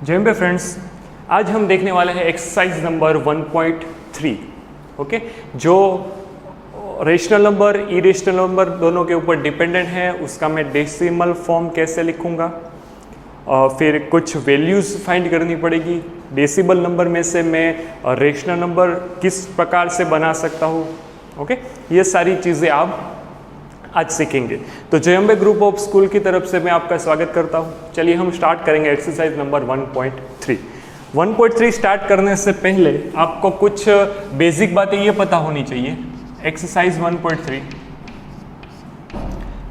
जय हिंद फ्रेंड्स, आज हम देखने वाले हैं एक्सरसाइज नंबर 1.3। ओके, जो रेशनल नंबर इरेशनल नंबर दोनों के ऊपर डिपेंडेंट है, उसका मैं डेसिमल फॉर्म कैसे लिखूंगा, फिर कुछ वैल्यूज़ फाइंड करनी पड़ेगी। डेसिमल नंबर में से मैं रेशनल नंबर किस प्रकार से बना सकता हूँ। ओके, ये सारी चीज़ें आप आज सीखेंगे। तो जयम्बे ग्रुप ऑफ स्कूल की तरफ से मैं आपका स्वागत करता हूँ। चलिए हम स्टार्ट करेंगे एक्सरसाइज नंबर 1.3। 1.3 स्टार्ट करने से पहले आपको कुछ बेसिक बातें ये पता होनी चाहिए। एक्सरसाइज 1.3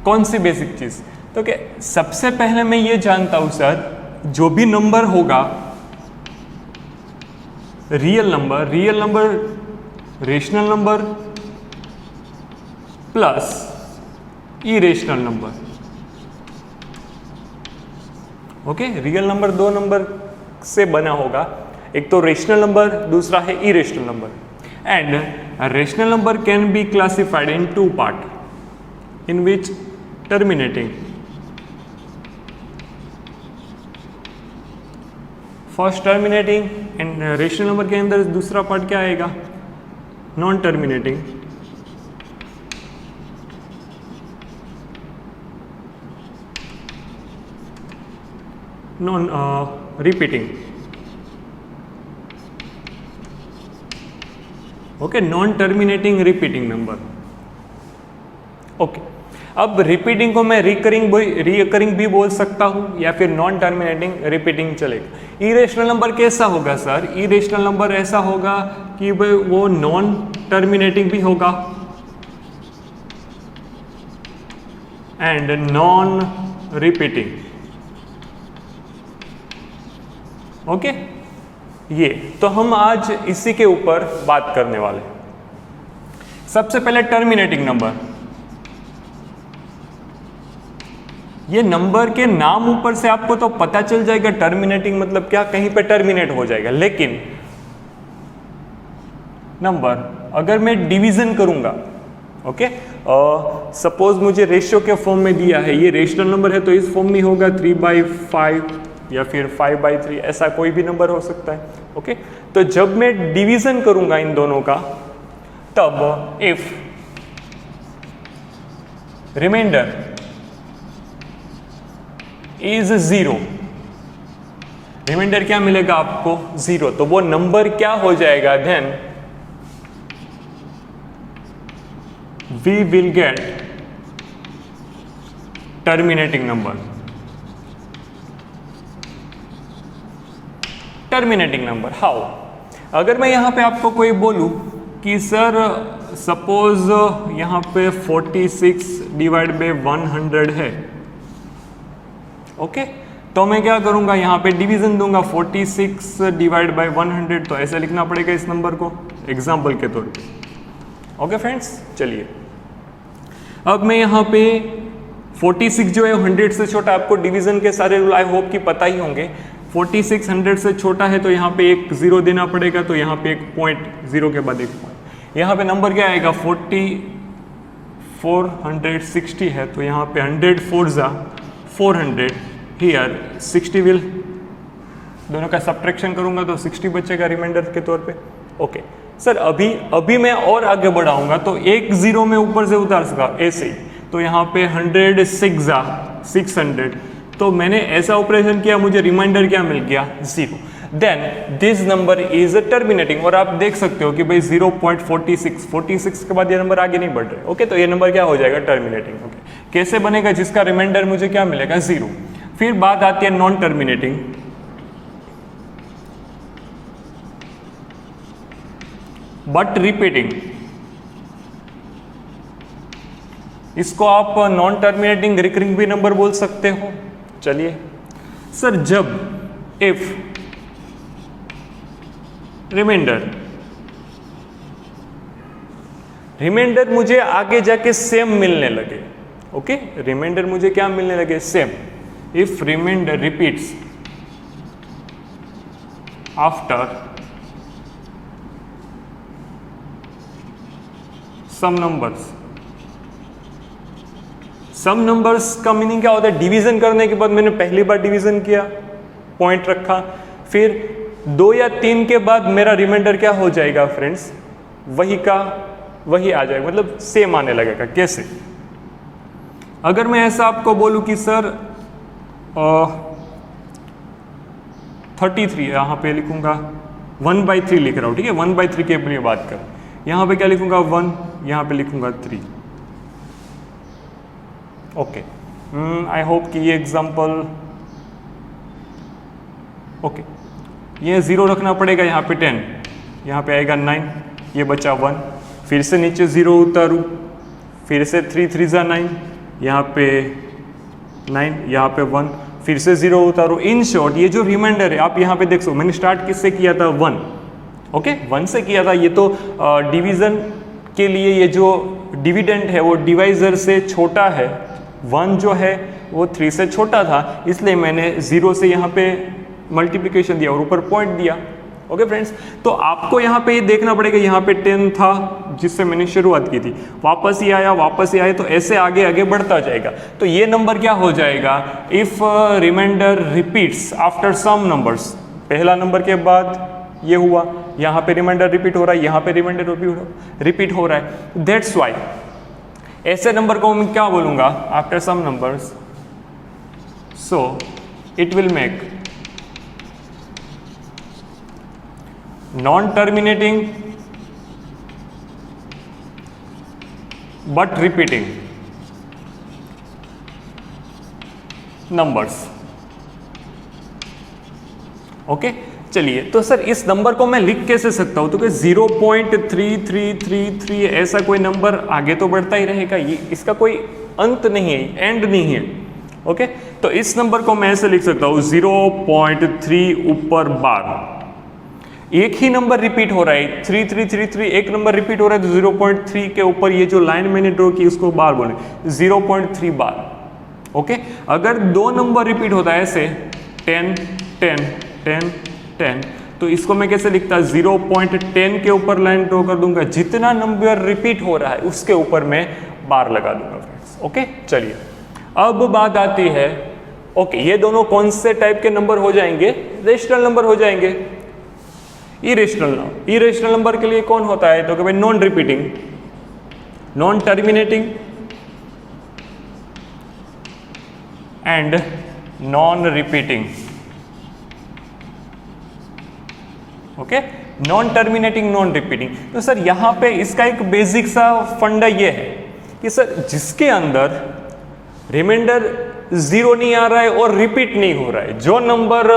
कौन सी बेसिक चीज़? तो क्या सबसे पहले मैं ये जानता हूँ सर, जो भी नंबर होगा real number rational number plus irrational number. Okay, real number दो नंबर से बना होगा, एक तो रेशनल नंबर, दूसरा है irrational number. And rational number can be classified in two part in which terminating first terminating and rational number के अंदर दूसरा पार्ट क्या आएगा? Non terminating. Non repeating. Okay, non terminating repeating number. Okay, अब repeating को मैं recurring भी बोल सकता हूं या फिर नॉन टर्मिनेटिंग रिपीटिंग चलेगा। इरेशनल नंबर कैसा होगा सर? इरेशनल नंबर ऐसा होगा कि वो नॉन टर्मिनेटिंग भी होगा एंड नॉन रिपीटिंग। ओके, ये तो हम आज इसी के ऊपर बात करने वाले हैं। सबसे पहले टर्मिनेटिंग नंबर। ये नंबर के नाम ऊपर से आपको तो पता चल जाएगा टर्मिनेटिंग मतलब क्या, कहीं पे टर्मिनेट हो जाएगा। लेकिन नंबर अगर मैं डिवीजन करूंगा, ओके, सपोज मुझे रेशियो के फॉर्म में दिया है, ये रेशनल नंबर है तो इस फॉर्म में होगा 3/5 या फिर 5/3, ऐसा कोई भी नंबर हो सकता है। ओके, तो जब मैं डिवीजन करूंगा इन दोनों का, तब इफ रिमाइंडर इज 0, रिमाइंडर क्या मिलेगा आपको? 0, तो वो नंबर क्या हो जाएगा? Then we will get terminating number. Terminating number how? अगर मैं यहां पे आपको कोई बोलूं कि सर सपोज यहां पे 46 डिवाइड बाय 100 है, ओके, तो मैं क्या करूंगा, यहां पे डिवीजन दूंगा 46 डिवाइड बाय 100, तो ऐसे लिखना पड़ेगा इस नंबर को एग्जाम्पल के तौर पे। ओके फ्रेंड्स, चलिए अब मैं यहां पे 46 जो है 100 से छोटा, आपको डिवीजन के सारे रूल आई होप कि पता ही होंगे। 46 100 से छोटा है तो यहाँ पे एक 0 देना पड़ेगा, तो यहाँ पे एक पॉइंट, 0 के बाद एक पॉइंट। यहाँ पे नंबर क्या आएगा? 460 है तो यहाँ पे 100 4 400, हियर 60 विल, दोनों का सब्ट्रैक्शन करूंगा तो 60 बचेगा रिमाइंडर के तौर पे। ओके सर, अभी मैं और आगे बढ़ाऊंगा तो एक 0 में ऊपर से उतार सका ऐसे ही, तो यहाँ पे 100 600, तो मैंने ऐसा ऑपरेशन किया, मुझे रिमाइंडर क्या मिल गया? 0। Then this number is terminating, और आप देख सकते हो कि भाई 0.46 के बाद ये नंबर आगे नहीं बढ़ रहे। ओके, तो ये नंबर क्या हो जाएगा? टर्मिनेटिंग। ओके, कैसे बनेगा? जिसका रिमाइंडर मुझे क्या मिलेगा? 0। फिर बात आती है नॉन टर्मिनेटिंग। बट रिपीटिंग, इसको आप नॉन टर्मिनेटिंग रिकरिंग भी नंबर बोल सकते हो। चलिए सर, जब इफ रिमाइंडर मुझे आगे जाके सेम मिलने लगे, ओके, रिमाइंडर मुझे क्या मिलने लगे? Same. If remainder repeats after some numbers, some numbers का मीनिंग क्या होता है? डिवीजन करने के बाद मैंने पहली बार डिवीजन किया पॉइंट रखा, फिर 2 या 3 के बाद मेरा रिमाइंडर क्या हो जाएगा फ्रेंड्स, वही का वही आ जाएगा, मतलब सेम आने लगेगा। कैसे? अगर मैं ऐसा आपको बोलूं कि सर 33 यहाँ पे लिखूंगा 1/3 लिख रहा हूँ, ठीक है, 1/3 के लिए बात कर, यहाँ पे क्या लिखूंगा 1, यहाँ पे लिखूंगा 3। ओके, आई होप कि ये एग्जाम्पल ओके, ये 0 रखना पड़ेगा, यहाँ पे 10, यहाँ पे आएगा 9, ये बचा 1, फिर से नीचे 0 उतारूँ, फिर से 3 3 जा 9, यहाँ पे 9, यहाँ पे 1, फिर से 0 उतारो। इन शॉर्ट ये जो रिमाइंडर है आप यहाँ पे देख सकते हो, मैंने स्टार्ट किससे किया था 1, ओके 1 से किया था। ये तो डिवीज़न के लिए ये जो डिविडेंड है वो डिवाइजर से छोटा है, 1 जो है वो 3 से छोटा था, इसलिए मैंने 0 से यहाँ पे मल्टीप्लिकेशन दिया और ऊपर पॉइंट दिया। ओके फ्रेंड्स, तो आपको यहाँ पे ये देखना पड़ेगा, यहाँ पे 10 था जिससे मैंने शुरुआत की थी, वापस ही आया, तो ऐसे आगे आगे बढ़ता जाएगा। तो ये नंबर क्या हो जाएगा, if remainder repeats after some numbers, पहला नंबर के बाद ये हुआ, यहाँ पे रिमाइंडर रिपीट हो रहा है, यहाँ पे रिमाइंडर रिपीट हो रहा है, दैट्स वाई ऐसे नंबर को मैं क्या बोलूँगा, after some numbers, so it will make non-terminating but repeating numbers। Okay चलिए, तो सर इस नंबर को मैं लिख कैसे सकता हूं, तो कि 0.3333 ऐसा कोई नंबर आगे तो बढ़ता ही रहेगा, ये इसका कोई अंत नहीं है, एंड नहीं है। ओके, तो इस नंबर को मैं ऐसे लिख सकता हूं 0.3 ऊपर बार, एक ही नंबर रिपीट हो रहा है, 3333 एक नंबर रिपीट हो रहा है, तो 0.3 के ऊपर ये जो लाइन मैंने ड्रॉ की उसको बार बोले, 0.3 बार। ओके, अगर 2 नंबर रिपीट होता है ऐसे 10 10 10 10, तो इसको मैं कैसे लिखता, 0.10 के ऊपर लाइन ड्रॉ कर दूंगा, जितना नंबर रिपीट हो रहा है उसके ऊपर मैं बार लगा दूंगा फ्रेंड्स। ओके चलिए, अब बात आती है, ओके ये दोनों कौन से टाइप के नंबर हो जाएंगे, रेशनल नंबर हो जाएंगे। इरेशनल नंबर के लिए कौन होता है, तो कि भाई non repeating, non terminating and non repeating. Okay, non terminating, non repeating. तो सर यहाँ पे इसका एक बेसिक सा फंडा ये है कि सर जिसके अंदर रिमाइंडर 0 नहीं आ रहा है और रिपीट नहीं हो रहा है, जो नंबर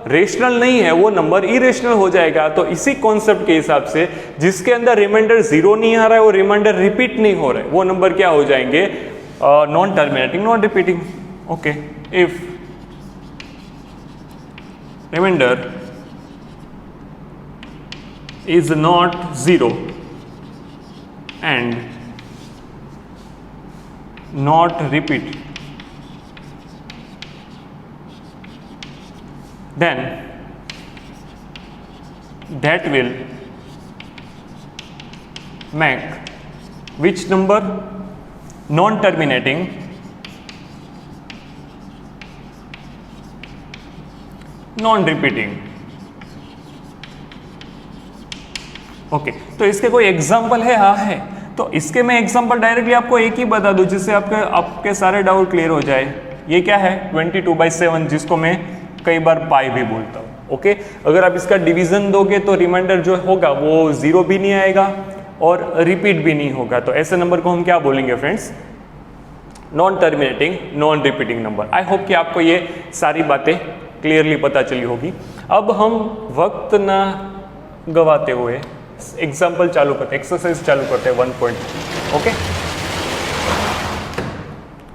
रेशनल नहीं है वो नंबर इरेशनल हो जाएगा। तो इसी कॉन्सेप्ट के हिसाब से जिसके अंदर रिमाइंडर 0 नहीं आ रहा है और रिमाइंडर रिपीट नहीं हो रहा है वो नंबर क्या हो जाएंगे, non terminating, non repeating. Okay, if remainder is not 0 and not repeat, then that will make which number, non-terminating, non-repeating। Okay, तो इसके कोई एग्जाम्पल है? हाँ है। तो इसके मैं एग्जाम्पल डायरेक्टली आपको एक ही बता दूं जिससे आपके सारे डाउट क्लियर हो जाए। ये क्या है, 22/7, जिसको मैं कई बार पाई भी बोलता हूँ। ओके, अगर आप इसका डिवीजन दोगे तो रिमाइंडर जो होगा वो 0 भी नहीं आएगा और रिपीट भी नहीं होगा। तो ऐसे नंबर को हम क्या बोलेंगे friends, non terminating, non repeating number. I hope कि आपको ये सारी बातें क्लियरली पता चली होगी। अब हम वक्त ना गवाते हुए एग्जाम्पल चालू करते, एक्सरसाइज चालू करते हैं 1.3। ओके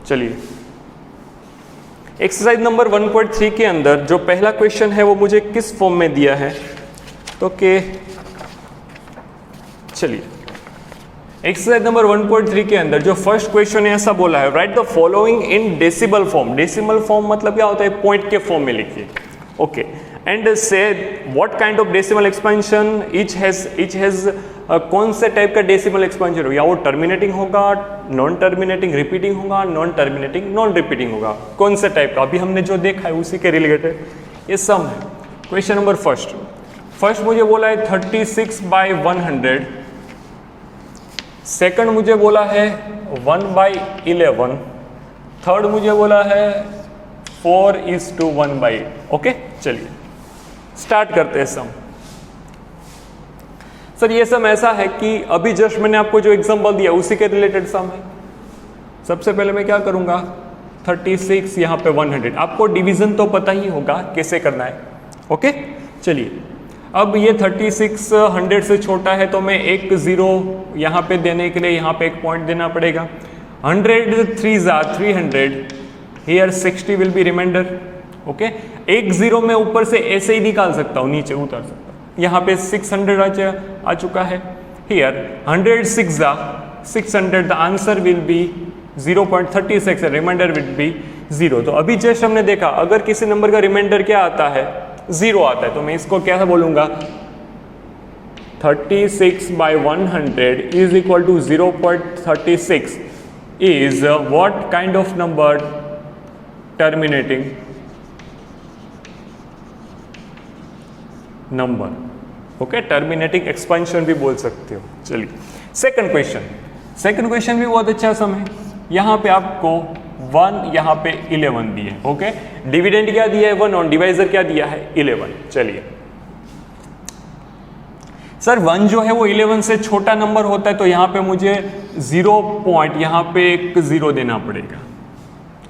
चलिए, एक्सरसाइज नंबर 1.3 के अंदर जो पहला क्वेश्चन है वो मुझे किस फॉर्म में दिया है, तो के चलिए एक्सरसाइज नंबर 1.3 के अंदर जो फर्स्ट क्वेश्चन है ऐसा बोला है, right the following in decimal form. Decimal form मतलब क्या होता है, पॉइंट के फॉर्म में लिखिए। ओके, एंड से what kind of decimal expansion etch has कौन से टाइप का डेसिमल एक्सपेंशन होगा, या वो टर्मिनेटिंग होगा, नॉन टर्मिनेटिंग, रिपीटिंग होगा, नॉन टर्मिनेटिंग, नॉन रिपीटिंग होगा, कौन से टाइप का। अभी हमने जो देखा है उसी के रिलेटेड ये सम है। क्वेश्चन नंबर फर्स्ट मुझे बोला है 36/100, सेकंड मुझे बोला है 1/11, थर्ड मुझे बोला है 4:1/8। ओके, चलिए स्टार्ट करते हैं सम। सर ये सम ऐसा है कि अभी जस्ट मैंने आपको जो एग्जांपल दिया उसी के रिलेटेड सम है। सबसे पहले मैं क्या करूंगा, 36 यहाँ पे 100, आपको डिवीजन तो पता ही होगा कैसे करना है। ओके, चलिए अब ये 36 100 से छोटा है तो मैं एक 0 यहाँ पे देने के लिए यहाँ पे एक पॉइंट देना पड़ेगा। 100 3s are 300, here 60 will be remainder। Okay, एक 0 मैं ऊपर से ऐसे ही निकाल सकता हूँ, नीचे उतार सकता हूँ। यहाँ पे 600 आ चुका है। here 100 6s are 600, the answer will be 0.36 and remainder will be 0। तो अभी जस्ट हमने देखा अगर किसी नंबर का रिमाइंडर क्या आता है, 0 आता है, तो मैं इसको क्या बोलूंगा, 36/100 is equal to 0.36 is what kind of number, terminating number. Okay, terminating expansion भी बोल सकते हो। चलिए सेकंड क्वेश्चन भी बहुत अच्छा सम है। यहाँ पे आपको 1 यहाँ पे 11 दिए। ओके, डिविडेंड क्या दिया है 1 और डिवाइजर क्या दिया है 11। चलिए सर 1 जो है वो 11 से छोटा नंबर होता है तो यहाँ पे मुझे 0 पॉइंट यहाँ पे एक 0 देना पड़ेगा।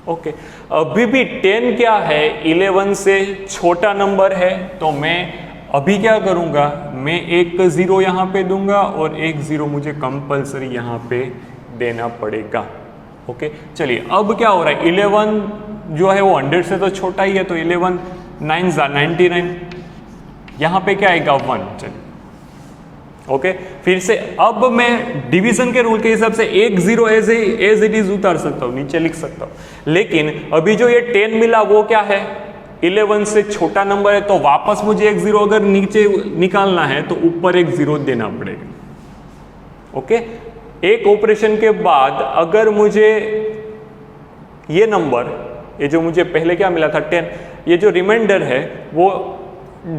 ओके, अभी भी 10 क्या है 11 से छोटा नंबर है तो मैं अभी क्या करूंगा, मैं एक 0 यहाँ पे दूंगा और एक 0 मुझे कंपलसरी यहाँ पे देना पड़ेगा। ओके, चलिए अब क्या हो रहा है, 11 जो है वो 100 से तो छोटा ही है तो 11 9s are 99, यहाँ पे क्या आएगा 1। चलिए ओके, फिर से अब मैं डिवीजन के रूल के हिसाब से एक 0 एज इट इज उतार सकता हूँ, नीचे लिख सकता हूँ। लेकिन अभी जो ये 10 मिला वो क्या है 11 से छोटा नंबर है तो वापस मुझे एक 0 अगर नीचे निकालना है तो ऊपर एक 0 देना पड़ेगा। ओके, एक ऑपरेशन के बाद अगर मुझे ये नंबर, ये जो मुझे पहले क्या मिला था 10, ये जो रिमाइंडर है वो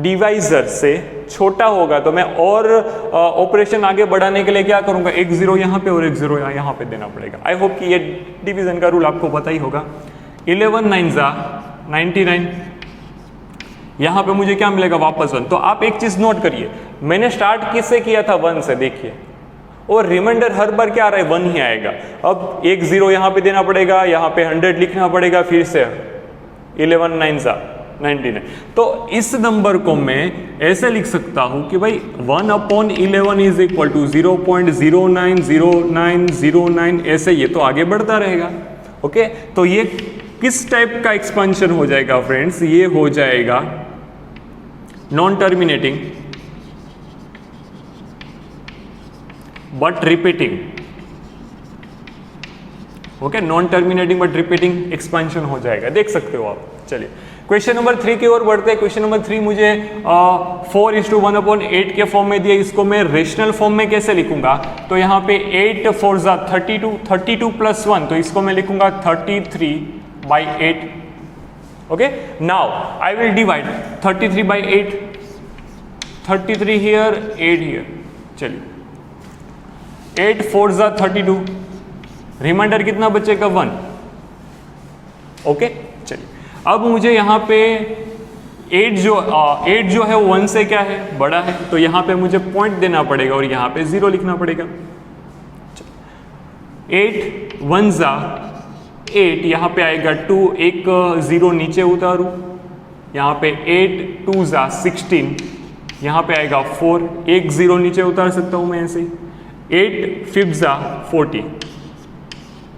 डिवाइजर से छोटा होगा तो मैं और ऑपरेशन आगे बढ़ाने के लिए क्या करूंगा, एक 0 यहाँ पे और एक 0 यहाँ पे देना पड़ेगा। आई होप कि ये डिवीजन का रूल आपको पता ही होगा। 11 9s are 99, यहाँ पे मुझे क्या मिलेगा वापस 1। तो आप एक चीज नोट करिए, मैंने स्टार्ट किससे किया था 1 से, देखिए, और रिमाइंडर हर बार क्या आ रहा है 1 ही आएगा। अब एक 0 यहाँ पे देना पड़ेगा, यहाँ पे 100 लिखना पड़ेगा, फिर से 11 9s are 99। तो इस नंबर को मैं ऐसे लिख सकता हूं कि भाई 1/11 इज इक्वल टू 0.090909, ऐसे ये तो आगे बढ़ता रहेगा। ओके, तो ये किस टाइप का एक्सपेंशन हो जाएगा फ्रेंड्स, ये हो जाएगा non terminating but repeating. Okay, non terminating but repeating expansion हो जाएगा, देख सकते हो आप। चलिए क्वेश्चन नंबर 3 की ओर बढ़ते हैं। क्वेश्चन नंबर 3 मुझे 4:1/8 के फॉर्म में दिया, इसको मैं रेशनल फॉर्म में कैसे लिखूंगा, तो यहाँ पे 8 4s are 32, 32 + 1, तो इसको मैं लिखूंगा 33/8। Okay, now I will divide 33/8, 33 here 8 here. चलिए 8 4s are 32, रिमाइंडर कितना बचेगा 1। ओके, चलिए अब मुझे यहाँ पे 8 जो है वो 1 से क्या है बड़ा है तो यहाँ पे मुझे पॉइंट देना पड़ेगा और यहाँ पे 0 लिखना पड़ेगा। 8 1s are 8, यहाँ पे आएगा 2, एक 0 नीचे उतारूँ, यहाँ पे 8 2s are 16, यहाँ पे आएगा 4, एक 0 नीचे उतार सकता हूँ मैं ऐसे ही, 8 5s are 40।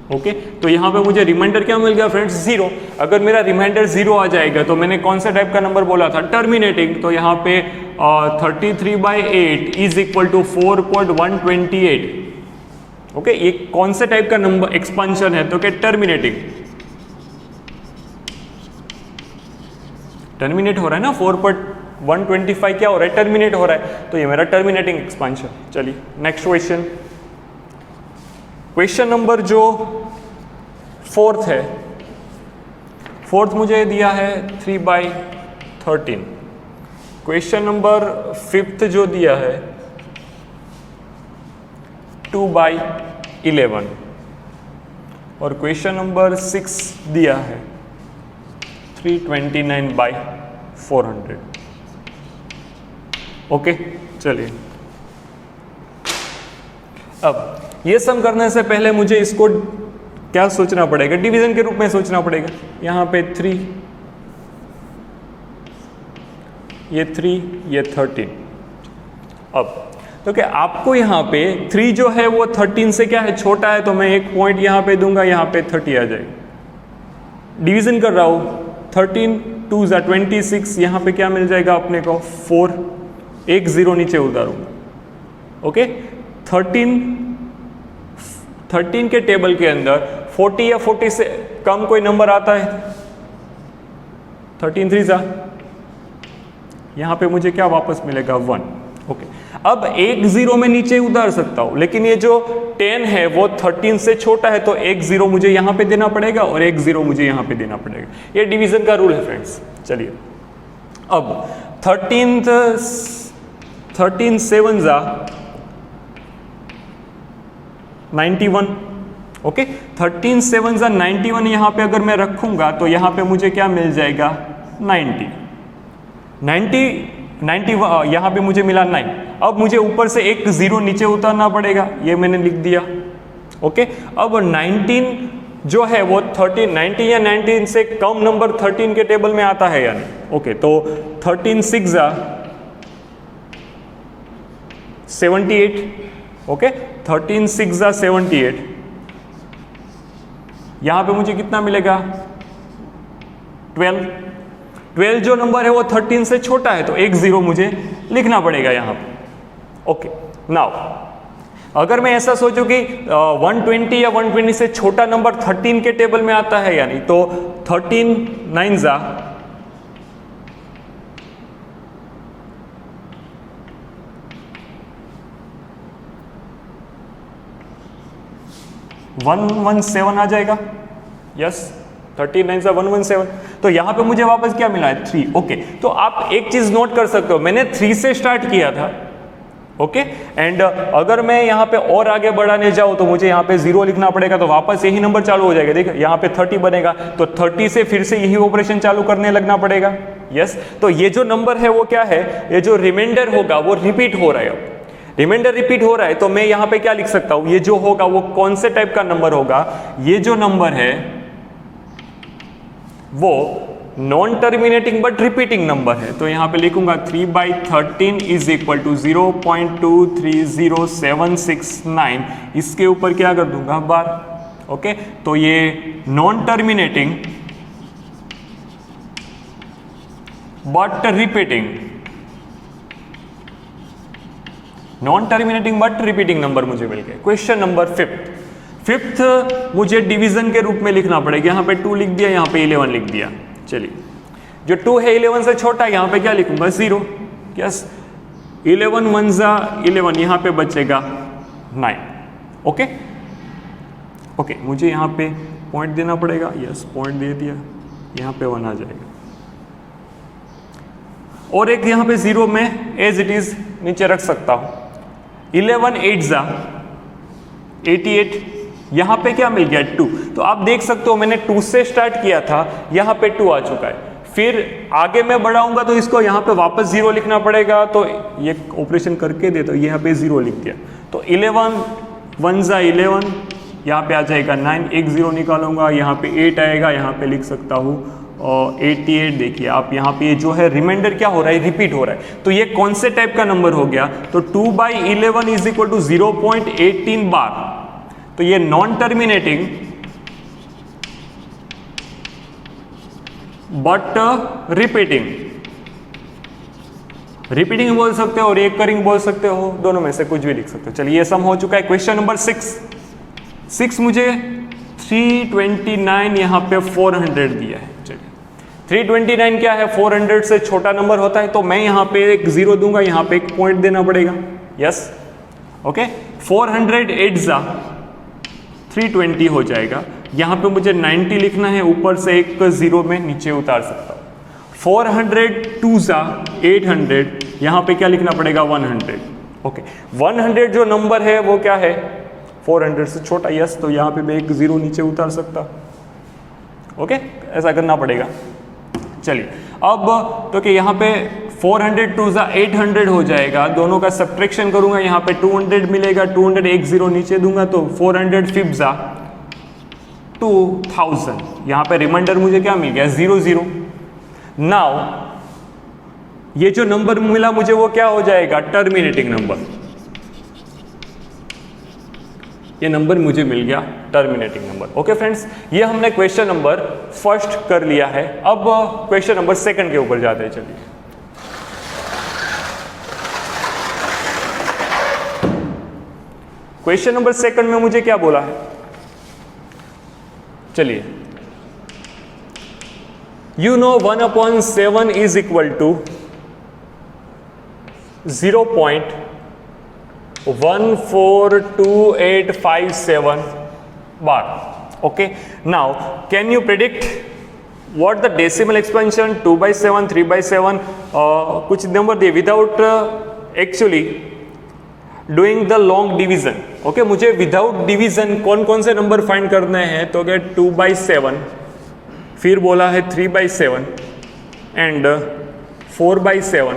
ओके, तो यहाँ पे मुझे रिमाइंडर क्या मिल गया फ्रेंड्स 0। अगर मेरा रिमाइंडर 0 आ जाएगा तो मैंने कौन सा टाइप का नंबर बोला था, टर्मिनेटिंग, तो यहाँ पे 33/8 इज इक्वल टू 4.128। ओके, ये कौन से टाइप का नंबर एक्सपेंशन है, तो क्या टर्मिनेटिंग, टर्मिनेट हो रहा है ना, 4.125 क्या हो रहा है, टर्मिनेट हो रहा है, तो ये मेरा टर्मिनेटिंग एक्सपेंशन। चलिए नेक्स्ट क्वेश्चन नंबर जो 4th है, 4th मुझे दिया है 3/8 13। क्वेश्चन नंबर 5 जो दिया है 2/11 और क्वेश्चन नंबर 6 दिया है 329/400। ओके, चलिए अब ये सम करने से पहले मुझे इसको क्या सोचना पड़ेगा, डिवीजन के रूप में सोचना पड़ेगा। यहाँ पे 3, ये 3, ये 13। अब तो क्या आपको यहाँ पे 3 जो है वो 13 से क्या है, छोटा है, तो मैं एक पॉइंट यहाँ पे दूंगा, यहाँ पे 30 आ जाएगा। डिवीजन कर रहा हूँ, 13 2 = 26, यहाँ पे क्या मिल जाएगा अपने को 4, एक 0 नीचे उतारूंगा। ओके, 13 के टेबल के अंदर 40 या 40 से कम कोई नंबर आता है? 13 3 यहाँ पे मुझे क्या वापस मिलेगा 1। ओके, अब एक 0 में नीचे उतार सकता हूं, लेकिन ये जो 10 है वो 13 से छोटा है, तो एक 0 मुझे यहाँ पे देना पड़ेगा और एक 0 मुझे यहाँ पे देना पड़ेगा। ये डिवीजन का रूल है फ्रेंड्स। चलिए अब 13 7 91। ओके, 13 7 91 यहाँ पे अगर मैं रखूंगा तो यहाँ पे मुझे क्या मिल जाएगा 90 यहाँ पे मुझे मिला 9। अब मुझे ऊपर से एक 0 नीचे उतारना पड़ेगा, ये मैंने लिख दिया। ओके, अब 19 जो है वो 19 या 19 से कम नंबर 13 के टेबल में आता है या नहीं? ओके, तो 13 6 78। ओके, 13 6 78। यहां पे मुझे कितना मिलेगा 12 जो नंबर है वो 13 से छोटा है, तो एक 0 मुझे लिखना पड़ेगा यहां पे। ओके, नाउ अगर मैं ऐसा सोचूं कि 120 या 120 से छोटा नंबर 13 के टेबल में आता है या नहीं, तो 13 9 117 आ जाएगा। यस, 13 9 117। तो यहां पे मुझे वापस क्या मिला है 3। ओके, तो आप एक चीज नोट कर सकते हो, मैंने 3 से स्टार्ट किया था। ओके, एंड अगर मैं यहाँ पे और आगे बढ़ाने जाऊँ तो मुझे यहाँ पे 0 लिखना पड़ेगा, तो वापस यही नंबर चालू हो जाएगा। देखिए यहाँ पे 30 बनेगा, तो 30 से फिर से यही ऑपरेशन चालू करने लगना पड़ेगा। यस, तो ये जो नंबर है वो क्या है, ये जो रिमाइंडर होगा वो रिपीट हो रहा है। रिमाइंडर रिपीट हो रहा है, तो मैं यहाँ पे क्या लिख सकता हूँ, ये जो होगा वो कौन से टाइप का नंबर होगा, ये जो नंबर है वो non terminating but repeating number है। तो यहाँ पे लिखूंगा 3/13 इज इक्वल टू 0.230769। इसके ऊपर क्या कर दूंगा बार। ओके, तो ये non terminating but repeating, non terminating but repeating number मुझे मिल गए। क्वेश्चन नंबर 5th मुझे डिवीजन के रूप में लिखना पड़ेगा। यहाँ पे 2 लिख दिया, यहाँ पे 11 लिख दिया। चलिए, जो 2 है 11 से छोटा है, यहाँ पे क्या लिखूंगा 0। यस, 11 1 11, यहाँ पे बचेगा 9। ओके, मुझे यहाँ पे पॉइंट देना पड़ेगा। यस, पॉइंट दे दिया, यहाँ पे 1 आ जाएगा, और एक यहाँ पे 0 में एज इट इज नीचे रख सकता हूँ। 11 8 88, यहाँ पे क्या मिल गया 2। तो आप देख सकते हो मैंने 2 से स्टार्ट किया था, यहाँ पे 2 आ चुका है। फिर आगे मैं बढ़ाऊंगा तो इसको यहाँ पे वापस 0 लिखना पड़ेगा, तो ये ऑपरेशन करके दे, तो यहाँ पे 0 लिख दिया। तो 11 1 11, यहाँ पे आ जाएगा 9, एक 0 निकालूंगा, यहाँ पे 8 आएगा, यहाँ पे लिख सकता हूँ और 88। देखिए आप यहाँ पे जो है रिमाइंडर क्या हो रहा है, रिपीट हो रहा है। तो ये कौन से टाइप का नंबर हो गया, तो 2/11 इज इक्वल टू 0.18 बार। तो ये नॉन टर्मिनेटिंग बट रिपीटिंग बोल सकते हो और रिकरिंग बोल सकते हो, दोनों में से कुछ भी लिख सकते हो। चलिए, ये सम हो चुका है। क्वेश्चन नंबर 6 मुझे 329 यहाँ पे 400 दिया है। चलिए, 329 क्या है, 400 से छोटा नंबर होता है, तो मैं यहाँ पे एक 0 दूंगा, यहाँ पे एक पॉइंट देना पड़ेगा। यस, ओके, 400 8 320 हो जाएगा। यहाँ पे मुझे 90 लिखना है, ऊपर से एक 0 में नीचे उतार सकता हूँ। 400 2 ज़ा 800, यहाँ पे क्या लिखना पड़ेगा 100। ओके 100 जो नंबर है वो क्या है 400 से छोटा, यस, तो यहाँ पे मैं एक जीरो नीचे उतार सकता। ओके ऐसा करना पड़ेगा। चलिए अब तो कि यहाँ पे 400 2 ज़ा 800 हो जाएगा, दोनों का सब्ट्रैक्शन करूंगा, यहाँ पे 200 मिलेगा, 200 एक जीरो नीचे दूंगा तो 400 5 ज़ा 2000, यहाँ पे रिमाइंडर मुझे क्या मिल गया 00। नाउ ये जो नंबर मिला मुझे वो क्या हो जाएगा टर्मिनेटिंग नंबर, ये नंबर मुझे मिल गया टर्मिनेटिंग नंबर। ओके फ्रेंड्स, ये हमने क्वेश्चन नंबर फर्स्ट कर लिया है। अब क्वेश्चन नंबर सेकंड के ऊपर जाते हैं। चलिए क्वेश्चन नंबर सेकंड में मुझे क्या बोला है, चलिए you know 1/7 is equal to 0.142857 bar. Okay, now can you predict what the decimal expansion 2/7 3/7 कुछ नंबर दिए without actually doing the long division. Okay मुझे विदाउट डिवीजन कौन कौन से नंबर फाइंड करने हैं, तो क्या 2/7, फिर बोला है 3/7 and 4/7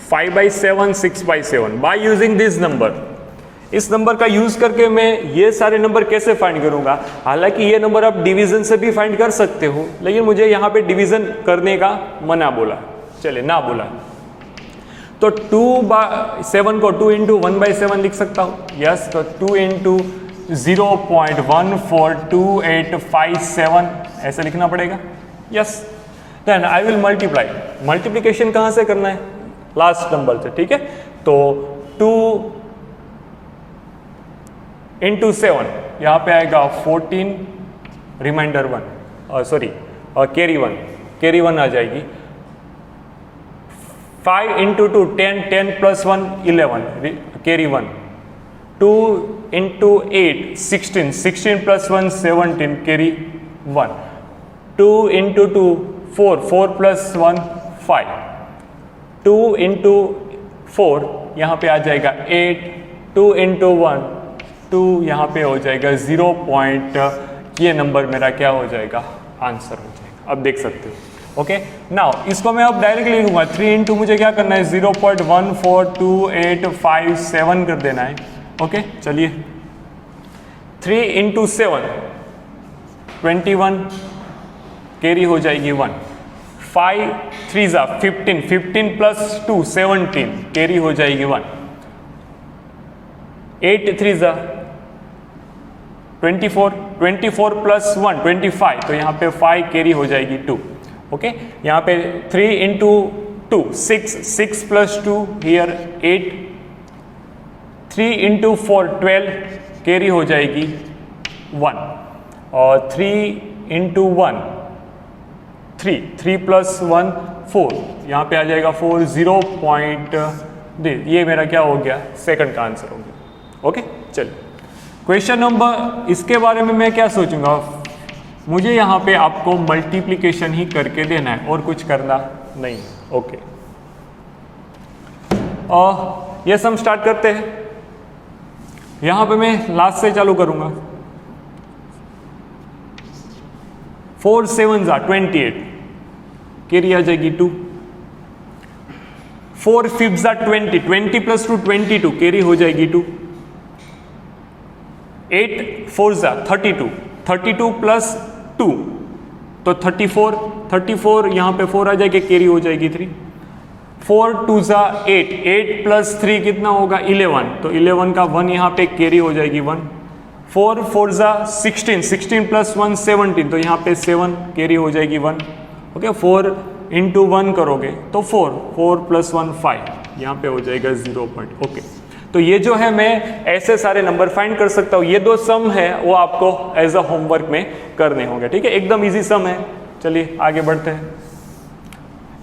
5/7 6/7 by using this number. इस नंबर का यूज करके मैं ये सारे नंबर कैसे फाइंड करूंगा, हालांकि ये नंबर आप डिवीजन से भी फाइंड कर सकते हो, लेकिन मुझे यहाँ पे डिवीजन करने का मना बोला, चले ना बोला, तो 2/7 को 2 इंटू 1/7 लिख सकता हूँ, यस, तो 2 इंटू 0.142857 ऐसे लिखना पड़ेगा, yes. Then I will multiply, multiplication कहाँ से करना है, लास्ट नंबर से, ठीक है, तो 2 इंटू 7 यहाँ पे आएगा 14, रिमाइंडर 1, सॉरी कैरी 1 आ जाएगी, 5 into 2 10, 10 plus 1 11, carry 1, 2 into 8 16, 16 plus 1 17, carry 1, 2 into 2 4, 4 plus 1 5, 2 into 4 यहाँ पे आ जाएगा 8, 2 इंटू 1 2 यहाँ पे हो जाएगा 0 पॉइंट, ये नंबर मेरा क्या हो जाएगा आंसर हो जाएगा। अब देख सकते हो। ओके नाउ इसको मैं अब डायरेक्टली लिखूंगा, 3 इंटू मुझे क्या करना है 0.142857 कर देना है। ओके चलिए 3 इंटू 7 21, कैरी हो जाएगी 1, 5 3 ज़ा 15, 15 प्लस 2 17, कैरी हो जाएगी 1, 8 3 ज़ा 24, 24 प्लस 1 25, तो यहाँ पे 5 कैरी हो जाएगी 2। ओके यहाँ पे 3 into 2 6, 6 plus 2 here 8, 3 into 4 12, carry हो जाएगी 1, और 3 इंटू 1 3 प्लस 1 4, यहाँ पे आ जाएगा 4, 0 पॉइंट, ये मेरा क्या हो गया सेकंड का आंसर हो गया। ओके चलिए क्वेश्चन नंबर, इसके बारे में मैं क्या सोचूंगा, मुझे यहाँ पे आपको मल्टीप्लिकेशन ही करके देना है और कुछ करना नहीं। ओके ये सम स्टार्ट करते हैं, यहाँ पे मैं लास्ट से चालू करूंगा, 4 7 ज़ा 28, कैरी आ जाएगी 2, 4 5 ज़ा 20, 20 प्लस 2 22, कैरी हो जाएगी 2, 8 4 ज़ा 32, 32 प्लस 2 तो 34, 34 यहाँ पे 4 आ जाएगी, कैरी हो जाएगी 3, 4 2 ज़ा 8, 8 प्लस 3 कितना होगा 11, तो 11 का 1 यहाँ पे कैरी हो जाएगी 1, 4 4 ज़ा 16, 16 प्लस 1 17, तो यहाँ पे 7 कैरी हो जाएगी 1। ओके 4 इंटू 1 करोगे तो 4, 4 प्लस 1 5, यहाँ पे हो जाएगा 0 पॉइंट। ओके तो ये जो है मैं ऐसे सारे नंबर फाइंड कर सकता हूँ, ये 2 सम है वो आपको एज अ होमवर्क में करने होंगे, ठीक है, एकदम इजी सम है। चलिए आगे बढ़ते हैं।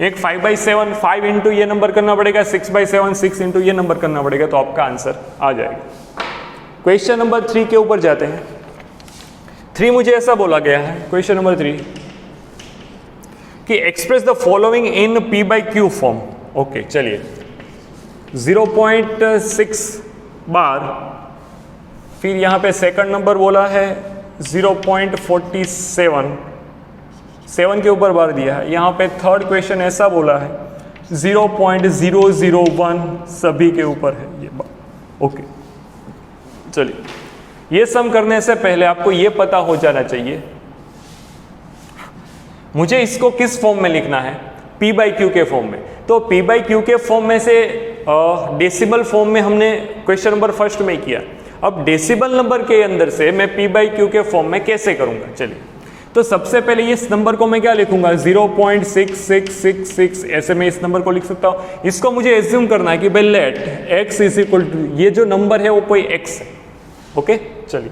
एक 5/7, 5 इंटू ये नंबर करना पड़ेगा, 6/7 6 इंटू ये नंबर करना पड़ेगा, तो आपका आंसर आ जाएगा। क्वेश्चन नंबर 3 के ऊपर जाते हैं। 3 मुझे ऐसा बोला गया है, क्वेश्चन नंबर 3, कि express the following in P by Q form. Okay चलिए 0.6 बार, फिर यहाँ पे सेकंड नंबर बोला है 0.47, 7 के ऊपर बार दिया है। यहाँ पे थर्ड क्वेश्चन ऐसा बोला है 0.001 सभी के ऊपर है ये बात। ओके चलिए, ये सम करने से पहले आपको ये पता हो जाना चाहिए मुझे इसको किस फॉर्म में लिखना है, P बाई क्यू के फॉर्म में। तो P बाई क्यू के फॉर्म में से डेसिबल फॉर्म में हमने क्वेश्चन नंबर फर्स्ट में किया। अब डेसिबल नंबर के अंदर से मैं P बाई क्यू के फॉर्म में कैसे करूंगा, चलिए। तो सबसे पहले इस नंबर को मैं क्या लिखूंगा 0.6666, ऐसे मैं इस नंबर को लिख सकता हूं। इसको मुझे एज्यूम करना है कि भाई let x is equal to, ये जो नंबर है वो कोई x है। ओके चलिए,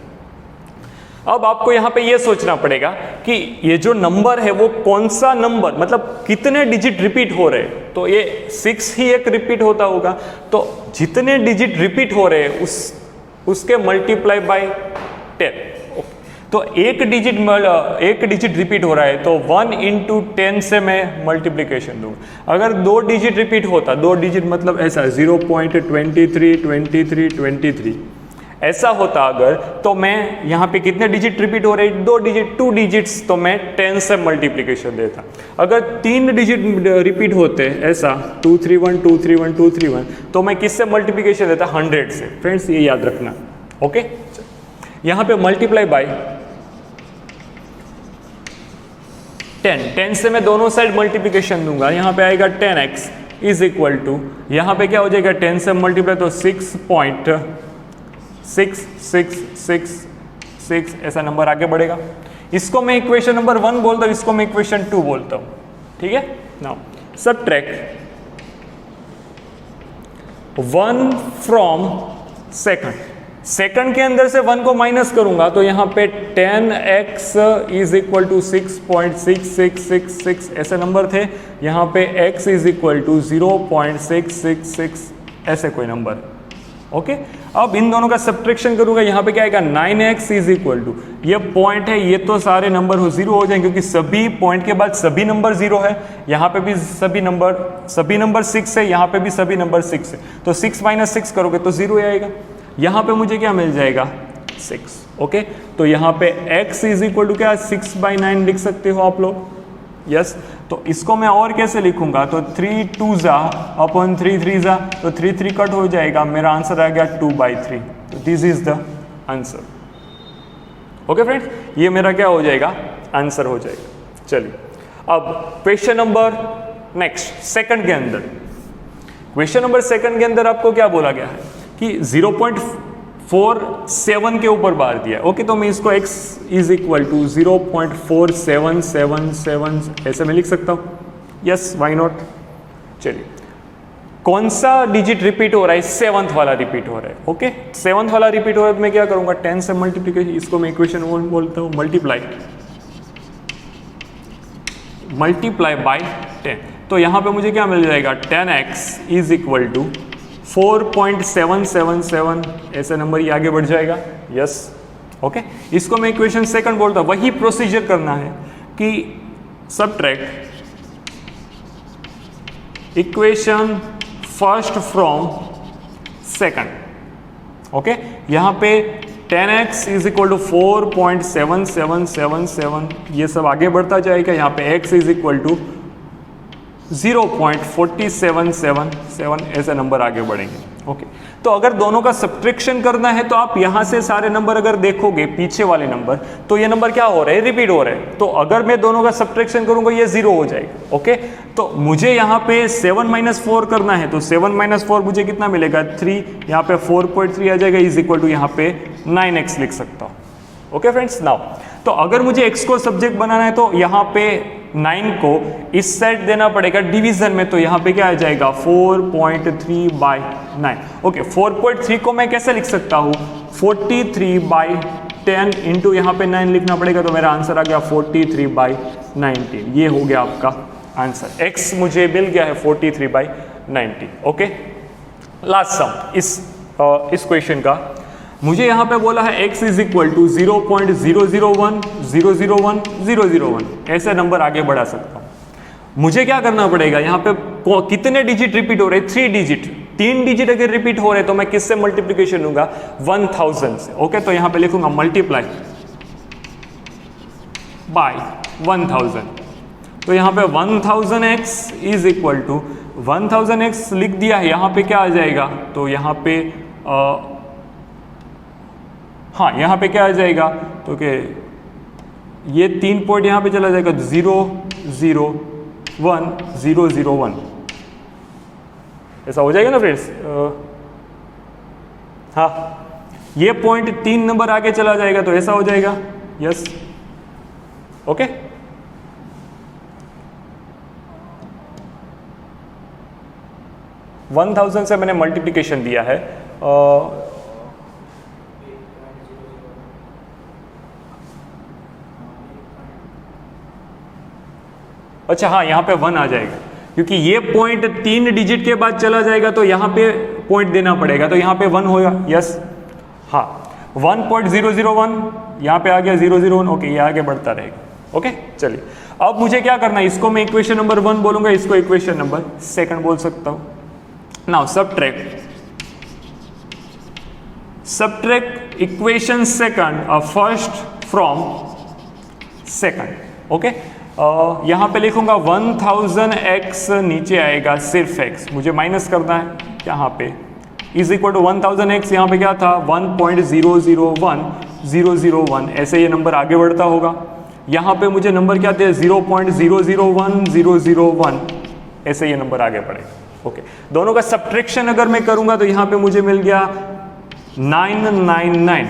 अब आपको यहां पे ये सोचना पड़ेगा कि ये जो नंबर है वो कौन सा नंबर, मतलब कितने डिजिट रिपीट हो रहे हैं। तो ये 6 ही एक रिपीट होता होगा, तो जितने डिजिट रिपीट हो रहे हैं उसके मल्टीप्लाई बाय 10। तो एक डिजिट रिपीट हो रहा है तो 1 × 10 से मैं मल्टीप्लीकेशन दूंगा। अगर 2 डिजिट रिपीट होता, 2 डिजिट मतलब ऐसा 0.23 ऐसा होता अगर, तो मैं यहाँ पे कितने डिजिट रिपीट हो रहे हैं 2 डिजिट्स, तो मैं 10 से मल्टीप्लीकेशन देता। अगर 3 डिजिट रिपीट होते ऐसा 231 231 231, तो मैं किससे मल्टीप्लीकेशन देता 100 से। फ्रेंड्स ये याद रखना। ओके यहाँ पे मल्टीप्लाई बाय 10 से मैं दोनों साइड मल्टीप्लिकेशन दूंगा। यहाँ पे आएगा 10x इज इक्वल टू, यहाँ पे क्या हो जाएगा 10 से मल्टीप्लाई तो 6.6666 ऐसा नंबर आगे बढ़ेगा। इसको मैं इक्वेशन नंबर 1 बोलता हूँ, इसको मैं इक्वेशन 2 बोलता हूँ। ठीक है, नाउ सबट्रैक्ट 1 फ्रॉम सेकंड के अंदर से 1 को माइनस करूंगा तो यहाँ पे 10x इज इक्वल टू 6.6666 ऐसे नंबर थे। यहाँ पे x इज इक्वल टू 0.666 ऐसे कोई नंबर। ओके अब इन दोनों का सब्ट्रैक्शन करूंगा, यहाँ पे क्या आएगा 9x इज इक्वल टू, ये पॉइंट है, ये तो सारे नंबर हो 0 हो जाएंगे क्योंकि सभी पॉइंट के बाद सभी नंबर 0 है। यहाँ पे भी सभी नंबर 6 है, यहाँ पे भी सभी नंबर 6 है, तो 6 - 6 करोगे तो 0 आएगा। यहाँ पे मुझे क्या मिल जाएगा 6। ओके तो यहाँ पे x इज इक्वल टू क्या 6/9 लिख सकते हो आप लोग। यस तो इसको मैं और कैसे लिखूंगा, तो 3 2 अपॉन 3 3 तो 3 3 कट हो जाएगा, मेरा आंसर आ गया 2/3। तो this is the answer. Okay friends, ये मेरा क्या हो जाएगा आंसर हो जाएगा। चलिए अब क्वेश्चन नंबर नेक्स्ट सेकंड के अंदर, क्वेश्चन नंबर सेकंड के अंदर आपको क्या बोला गया है कि 0.47 के ऊपर बार दिया है। ओके तो मैं इसको x इज इक्वल टू 0.4777 ऐसे मैं लिख सकता हूँ। Yes why not. चलिए कौन सा डिजिट रिपीट हो रहा है, 7th वाला रिपीट हो रहा है। ओके 7th वाला रिपीट हो रहा है तो मैं क्या करूँगा 10 से मल्टीप्लीकेशन, इसको मैं इक्वेशन 1 बोलता हूँ, मल्टीप्लाई बाय 10। तो यहाँ पे मुझे क्या मिल जाएगा 10x इज इक्वल टू 4.777 ऐसे नंबर ही आगे बढ़ जाएगा। यस ओके इसको मैं इक्वेशन सेकंड बोलता हूँ। वही प्रोसीजर करना है कि subtract equation first from second. Okay यहाँ पे 10x इज इक्वल टू 4.7777 ये सब आगे बढ़ता जाएगा। यहाँ पे x इज इक्वल टू 0.4777 ऐसे नंबर आगे बढ़ेंगे। ओके तो अगर दोनों का सब्ट्रैक्शन करना है तो आप यहाँ से सारे नंबर अगर देखोगे पीछे वाले नंबर, तो ये नंबर क्या हो रहे हैं रिपीट हो रहे हैं। तो अगर मैं दोनों का सब्ट्रैक्शन करूंगा ये 0 हो जाएगा। ओके तो मुझे यहाँ पे 7 - 4 करना है, तो 7 - 4 मुझे कितना मिलेगा 3, यहाँ पे 4.3 आ जाएगा इज इक्वल टू यहाँ पे 9x लिख सकता हूँ। ओके फ्रेंड्स नाउ तो अगर मुझे x को सब्जेक्ट बनाना है तो यहाँ पे 9 को इस साइड देना पड़ेगा डिवीजन में, तो यहाँ पे क्या आ जाएगा 4.3/9। ओके 4.3 को मैं कैसे लिख सकता हूँ 43/10 इंटू यहाँ पे 9 लिखना पड़ेगा, तो मेरा आंसर आ गया 43/19। ये हो गया आपका आंसर। x मुझे मिल गया है 43/19। ओके लास्ट सम इस क्वेश्चन का मुझे यहाँ पे बोला है x इज इक्वल टू 0.001 001 001 ऐसे नंबर आगे बढ़ा सकता हूँ। मुझे क्या करना पड़ेगा, यहाँ पे कितने डिजिट रिपीट हो रहे हैं, 3 डिजिट, 3 डिजिट अगर रिपीट हो रहे हैं तो मैं किससे मल्टीप्लीकेशन लूंगा, 1000 से। ओके, तो यहाँ पे लिखूंगा मल्टीप्लाई बाय 1000, तो यहाँ पे 1000x is equal to 1000x लिख दिया है, यहाँ पे क्या आ जाएगा, तो यहाँ पे हाँ यहाँ पे क्या आ जाएगा, तो कि ये 3 पॉइंट यहाँ पे चला जाएगा, 0 0 1 0 0 1, ऐसा हो जाएगा ना फ्रेंड्स। हाँ, ये पॉइंट 3 नंबर आगे चला जाएगा तो ऐसा हो जाएगा, यस, ओके। वन 1000 से मैंने मल्टीप्लिकेशन दिया है, अच्छा हाँ यहाँ पे 1 आ जाएगा, क्योंकि ये पॉइंट 3 डिजिट के बाद चला जाएगा तो यहाँ पे पॉइंट देना पड़ेगा, तो यहाँ पे 1 होगा, यस, हाँ 1.001 यहाँ पे आ गया, 001, ओके, ये आगे बढ़ता रहेगा, ओके। चलिए अब मुझे क्या करना है, इसको मैं इक्वेशन नंबर 1 बोलूंगा, इसको इक्वेशन नंबर 2 बोल सकता हूँ। Now subtract equation second first from second, okay. यहाँ पे लिखूंगा 1000x, नीचे आएगा सिर्फ x, मुझे माइनस करना है यहाँ पे, इज इक्वल टू 1000x, यहाँ पे क्या था 1.001001, ऐसे ये नंबर आगे बढ़ता होगा। यहाँ पे मुझे नंबर क्या थे 0.001001, ऐसे ये नंबर आगे बढ़ेगा, ओके। दोनों का सब्ट्रैक्शन अगर मैं करूंगा तो यहाँ पे मुझे मिल गया 999,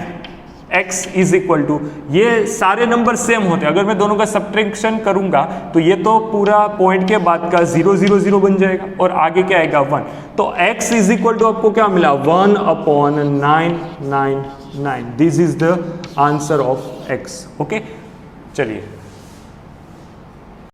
x इज इक्वल टू, ये सारे नंबर सेम होते हैं, अगर मैं दोनों का सब्ट्रैक्शन करूंगा तो ये तो पूरा पॉइंट के बाद का 000 बन जाएगा और आगे क्या आएगा 1, तो x इज इक्वल टू आपको क्या मिला 1/999, this is the answer of x, okay. चलिए